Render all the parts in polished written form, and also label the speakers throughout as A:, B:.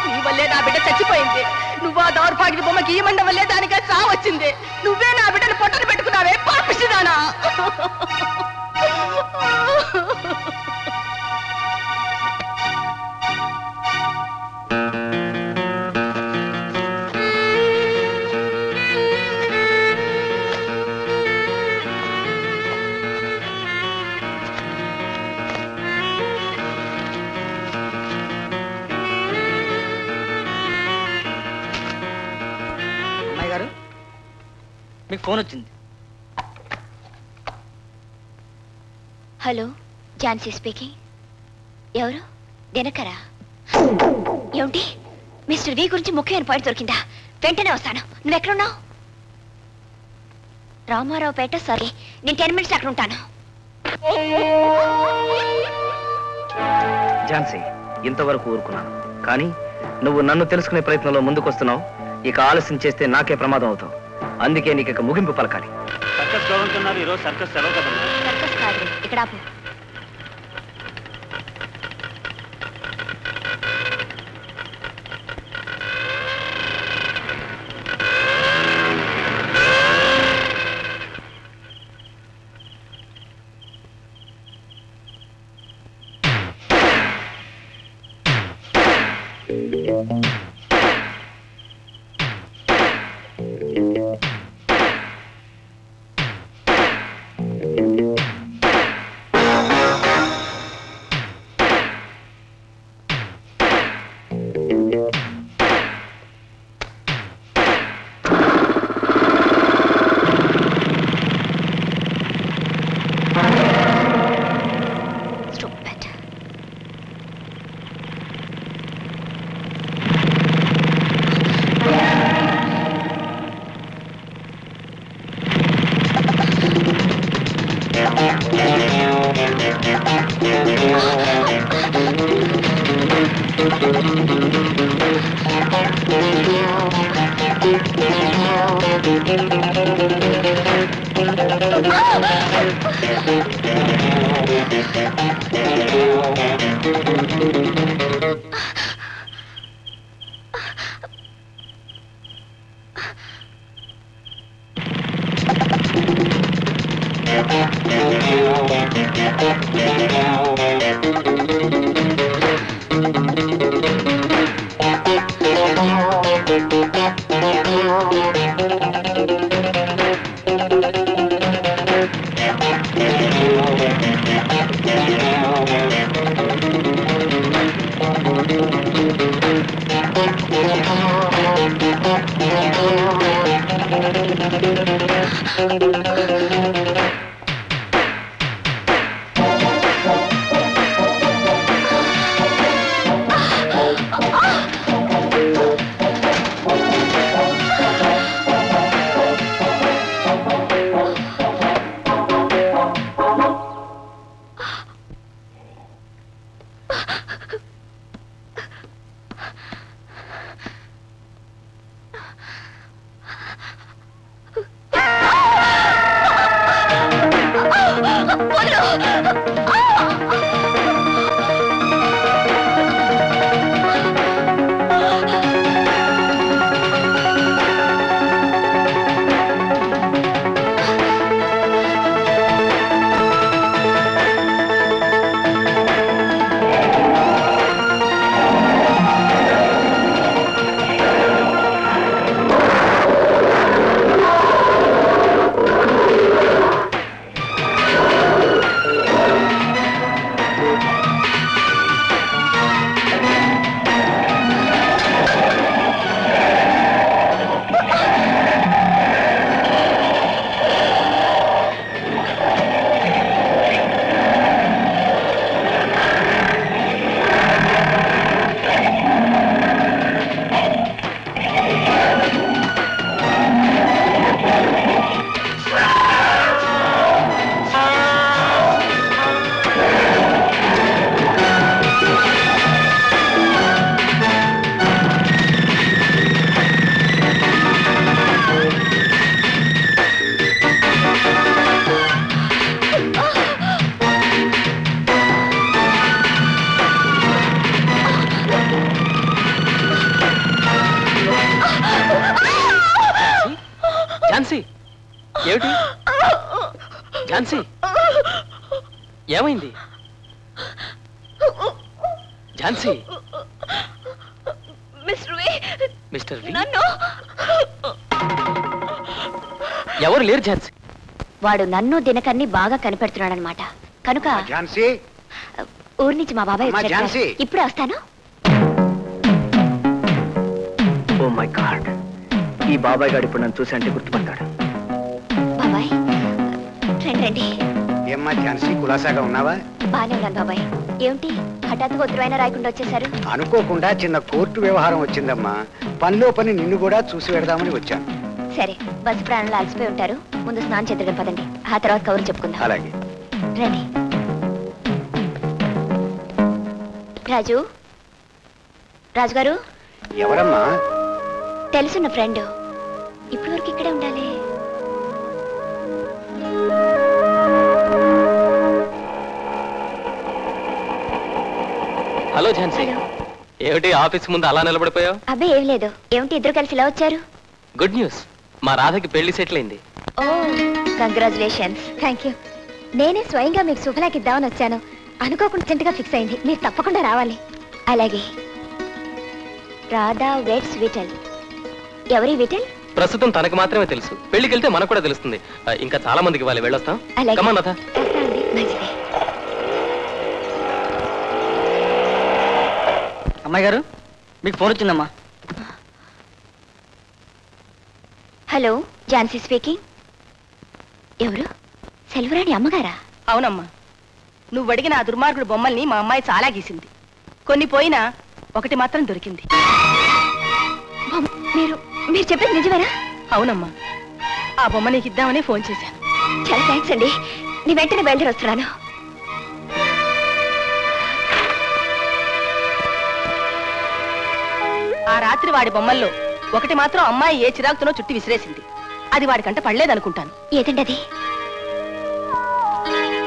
A: నీ వల్లే నా బిడ్డ చచ్చిపోయింది. నువ్వు ఆ దౌర్భాగ్య బొమ్మకి ఈ మండ వల్లే దానిగా చావు వచ్చింది. నువ్వే నా బిడ్డను పొట్టను పెట్టుకున్నావే పాపిస్తుందానా?
B: మీకు ఫోన్ వచ్చింది.
C: Hello, Jhansi speaking. ఎవరు? దినకరా? ఏమిటి? మిస్టర్ వి గురించి ముఖ్యమైన పాయింట్ దొరికిందా? వెంటనే వస్తాను. నువ్వెక్కడున్నావు? రామారావుపేట. సరే, నేను 10 minutes అక్కడ ఉంటాను.
B: ఝాన్సీ, ఇంతవరకు ఊరుకున్నాను, కానీ నువ్వు నన్ను తెలుసుకునే ప్రయత్నంలో ముందుకొస్తున్నావు. ఇక ఆలస్యం చేస్తే నాకే ప్రమాదం అవుతావు. అందుకే నీకు ఇక ముగింపు పలకాలి.
D: సర్కస్ గవర్నర్ ఈరోజు సర్కస్ సెలవు కదమ్మా.
C: సర్కస్ కాదు, ఇక్కడ ఆపు.
E: ఝాన్సీ ఏమిటి ఝాన్సీ ఏమైంది ఝాన్సీ మిస్టర్ వి ఎవరు లేరు ఝాన్సీ
C: వాడు నన్ను దినకర్ని బాగా కనిపెడుతున్నాడనమాట కనుక
F: ఝాన్సీ
C: ఊరి నుంచి మా బాబాయ్
F: అమ్మా,
C: వచ్చారు.
F: ఝాన్సీ.
C: ఇప్పుడే వస్తాను.
B: ఓ మై గాడ్, ఈ బాబాయ్ గారు ఇప్పుడు నన్ను చూసి అంటే గుర్తుపడతాడు.
C: బాబాయ్ రండి రండి.
F: ఏమ్మా ఝాన్సీ, కులాసాగా ఉన్నావా?
C: బానే ఉన్నాను బాబాయ్. ఏమిటి హఠాత్తుగా ఉత్తరమైనా రాయకుండా వచ్చేసారు?
F: అనుకోకుండా చిన్న కోర్టు వ్యవహారం వచ్చిందమ్మా. పనిలో పని నిన్ను కూడా చూసి పెడదామని వచ్చాను.
C: సరే, బస్సు ప్రయాణంలో అలసిపోయి ఉంటారు, ముందు స్నానం చేద్దడం పదండి, ఆ తర్వాత కౌరు చెప్పుకుందాం.
F: అలాగే.
C: రండి. రాజు, రాజు గారు.
F: ఎవరమ్మా?
C: తెలుసున్న ఫ్రెండ్. ఇప్పటి వరకు ఇక్కడే ఉండాలి.
E: హలో ఝాన్సీ.
C: హలో.
E: ఏమిటి ఆఫీస్ ముందు అలా నిలబడిపోయావు?
C: అబ్బే ఏం లేదు. ఏమిటి ఇద్దరు కలిసి ఇలా వచ్చారు?
E: గుడ్ న్యూస్, మా రాధకి పెళ్లి సెటిల్ అయింది.
C: ఓ కంగ్రాచులేషన్స్. Thank you. నేనే స్వయంగా మీకు శుభలాకి ఇద్దామని వచ్చాను. అనుకోకుండా అర్జెంటుగా ఫిక్స్ అయింది. మీరు తప్పకుండా రావాలి. అలాగే. రాధా వెడ్స్ విఠల్. ఎవరి విఠల్?
E: ప్రస్తుతం తనకు మాత్రమే తెలుసు. పెళ్లికి వెళ్తే మనకు కూడా తెలుస్తుంది. ఇంకా చాలా మందికి ఇవ్వాలి. వెళ్ళొస్తాం.
C: అలాగే.
E: Come on, Radha.
C: వస్తానండి. మంచిది.
G: అమ్మాయి గారు, మీకు ఫోన్ వచ్చిందమ్మా.
C: Hello, Jhansi speaking. ఎవరు? సెల్వరాణి అమ్మగారా?
A: అవునమ్మా, నువ్వు అడిగిన ఆ దుర్మార్గుడు బొమ్మల్ని మా అమ్మాయి చాలా గీసింది. కొన్ని పోయినా ఒకటి మాత్రం దొరికింది.
C: మీరు మీరు చెప్పేది నిజమేనా?
A: అవునమ్మా, ఆ బొమ్మ నీకు ఇద్దామని ఫోన్ చేశాను.
C: చాలా థ్యాంక్స్ అండి. నీ వెంటనే బయలుదేరి వస్తున్నాను.
A: ఆ రాత్రి వాడి బొమ్మల్లో ఒకటి మాత్రం అమ్మాయి ఏ చిరాకుతోనో చుట్టి విసిరేసింది. అది వాడికంట పడలేదనుకుంటాను.
C: ఏదండి అది?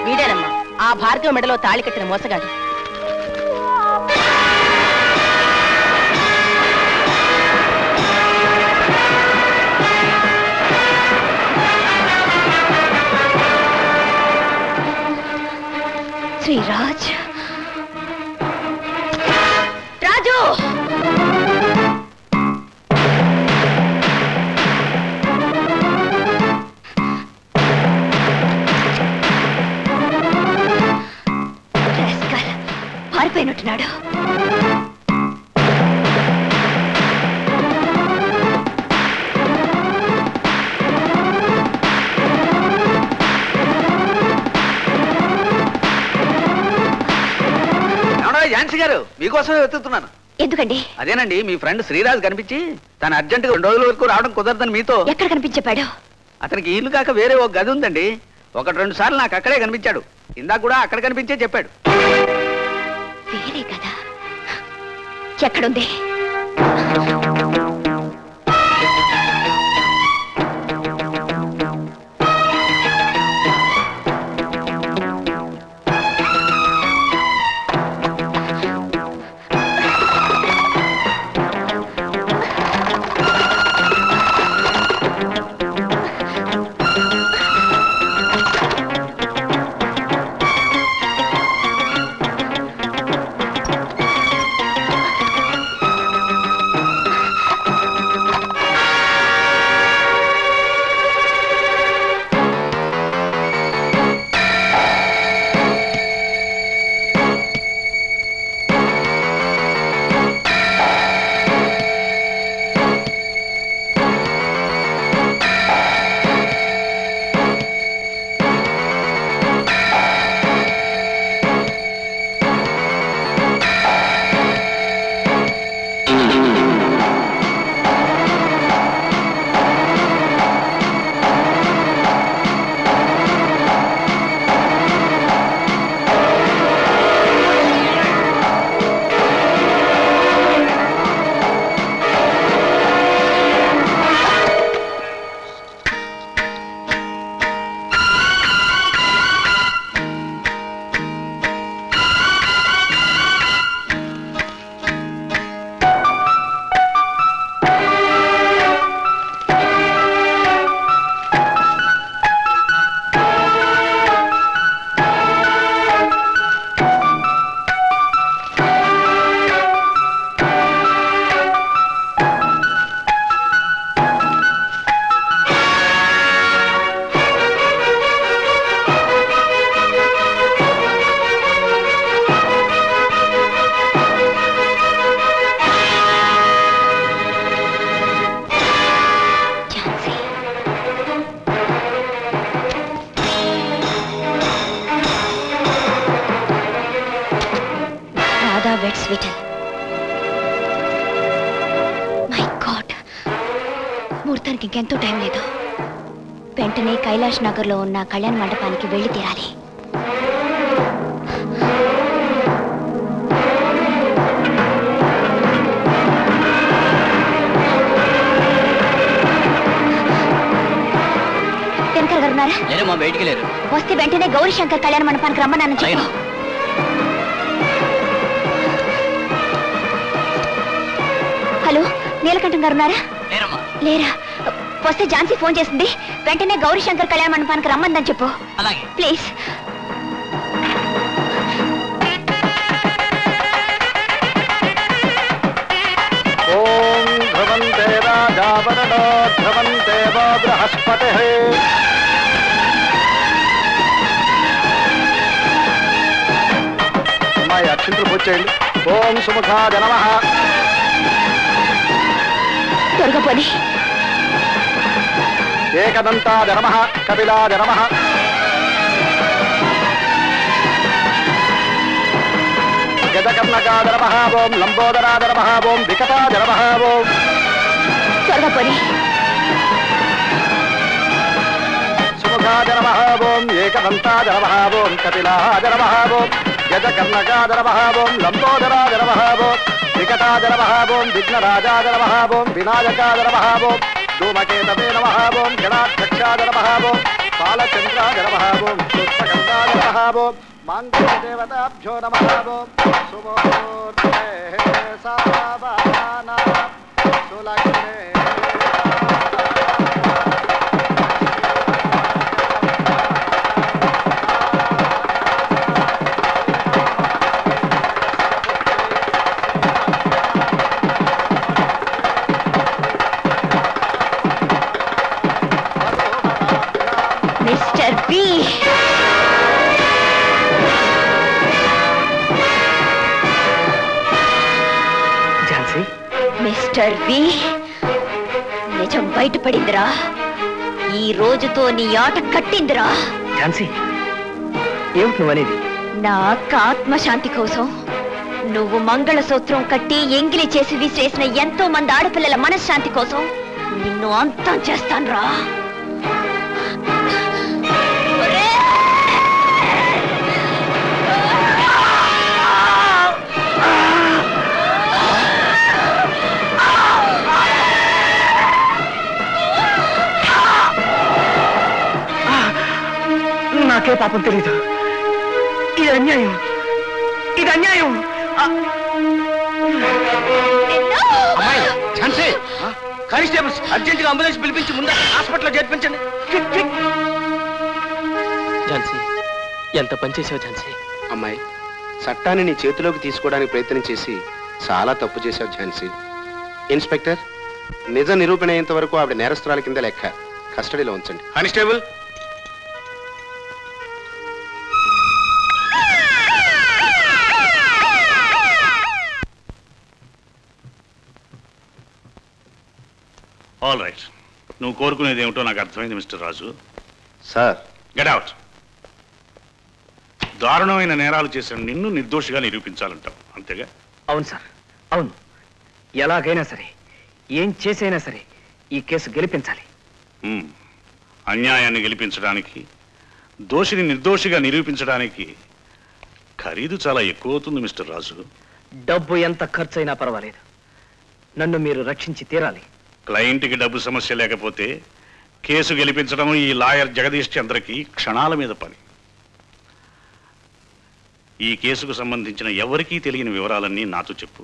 A: వీడేనమ్మా, ఆ భార్గవ మెడలో తాళి కట్టిన మోసగాడు.
C: శ్రీరాజ్. రాజు! పారిపోయినట్టున్నాడు.
B: ఝాన్సీ గారు, మీకోసమే వెతుకుతున్నాను.
C: ఎందుకండి?
B: అదేనండి, మీ ఫ్రెండ్ శ్రీరాజ్ కనిపించి తను అర్జెంటుగా 2 రోజుల వరకు రావడం కుదరదని మీతో.
C: ఎక్కడ కనిపించాడు?
B: అతనికి ఇల్లు కాక వేరే ఒక గది ఉందండి. 1-2 సార్లు నాకు అక్కడే కనిపించాడు. ఇందాక కూడా అక్కడ కనిపించే చెప్పాడు.
C: వేరే కదా? ఎక్కడుంది? హాస్పిటల్. మై గాడ్, ముహూర్తానికి ఇంకెంతో టైం లేదు. వెంటనే కైలాష్ నగర్లో ఉన్న కళ్యాణ మండపానికి వెళ్ళి తీరాలి. శంకర్ గారు ఉన్నారా?
G: లేరమ్మా, బయటికి లేరు.
C: వస్తే వెంటనే గౌరీ శంకర్ కళ్యాణ మండపానికి రమ్మన్నాను చెప్పు. హలో, నీలకంఠం గారు ఉన్నారా? లేరా? వస్తే ఝాన్సీ ఫోన్ చేసింది, వెంటనే గౌరీ శంకర్ కళ్యాణ మండపానికి రమ్మందని చెప్పు.
G: అలాగే.
C: ప్లీజ్.
F: ఓం ధ్రువంతే రాజావరణో ధ్రువంతే వో బృహస్పతిః. అమ్మాయి అక్షంతలు పూజ చేయండి. ఓం సుముఖాయ నమః.
C: త్వరగా పోనీ.
F: ఏకదంతాయ నమః, కపిలాయ నమః. గజకర్ణకాయ నమః. ఓం లంబోదరాయ నమః. ఓం వికటాయ నమః. ఓం
C: త్వరగా పోనీ.
F: సుముఖాయ నమః. ఓం ఏకదంతాయ నమః. ఓం కపిలాయ నమః. ఓం గజకర్ణకాయ నమః. ఓం లంబోదరాయ నమః. ఓం వికటాయ నమః. ఓం విఘ్నరాజాయ నమః. ఓం వినాయకాయ నమః. ఓం ధూమకేతవే నమః. ఓం గణాధ్యక్షాయ నమః. ఓం బాలచంద్రాయ నమః. ఓం పుష్పగంధాయ నమః. ఓం మాంగళ్యదేవతాభ్యో నమః. ఓం సుమూర్తే సర్వభానా సులగ్నే.
C: Mister B,
B: Jhansi,
C: mister B, నిజం బయటపడిందిరా. ఈ రోజుతో నీ ఆట కట్టిందిరా.
B: ఝాన్సీ, ఏమిటి నువ్వనేది?
C: నా ఆత్మశాంతి కోసం నువ్వు మంగళసూత్రం కట్టి ఎంగిలి చేసి విసిరేసిన ఎంతో మంది ఆడపిల్లల మనశ్శాంతి కోసం నిన్ను అంతం చేస్తానురా.
B: నాకే పాపం తెలీదు. ఇది అన్యాయం, ఇది అన్యాయం.
F: అమ్మాయి ఝాన్సీ, కానిస్టేబుల్స్ అర్జెంట్ గా అంబులెన్స్ పిలిపించి ముందు హాస్పిటల్లో చేర్పించండి.
E: ఝాన్సీ, ఎంత పనిచేసావు ఝాన్సీ.
H: అమ్మాయి, చట్టాన్ని నీ చేతిలోకి తీసుకోవడానికి ప్రయత్నం చేసి చాలా తప్పు చేశావు ఝాన్సీ. ఇన్స్పెక్టర్, నిజ నిరూపణ అయ్యేంత వరకు ఆవిడ నేరస్తురాల కింద లెక్క. కస్టడీలో ఉంచండి. కానిస్టేబుల్.
D: ఆల్ రైట్, నువ్వు కోరుకునేది ఏమిటో నాకు అర్థమైంది mister Raju.
H: Sir,
D: get out. దారుణమైన నేరాలు చేసిన నిన్ను నిర్దోషిగా నిరూపించాలంటావు, అంతేగా?
B: అవును సార్, అవును. ఎలాగైనా సరే, ఏం చేసైనా సరే ఈ కేసు గెలిపించాలి.
D: అన్యాయాన్ని గెలిపించడానికి, దోషిని నిర్దోషిగా నిరూపించడానికి ఖరీదు చాలా ఎక్కువ అవుతుంది మిస్టర్ రాజు.
B: డబ్బు ఎంత ఖర్చైనా పర్వాలేదు, నన్ను మీరు రక్షించి తీరాలి.
D: క్లయింట్కి డబ్బు సమస్య లేకపోతే కేసు గెలిపించడం ఈ లాయర్ జగదీష్ చంద్రకి క్షణాల మీద పని. ఈ కేసుకు సంబంధించిన ఎవరికీ తెలియని వివరాలన్నీ నాతో చెప్పు.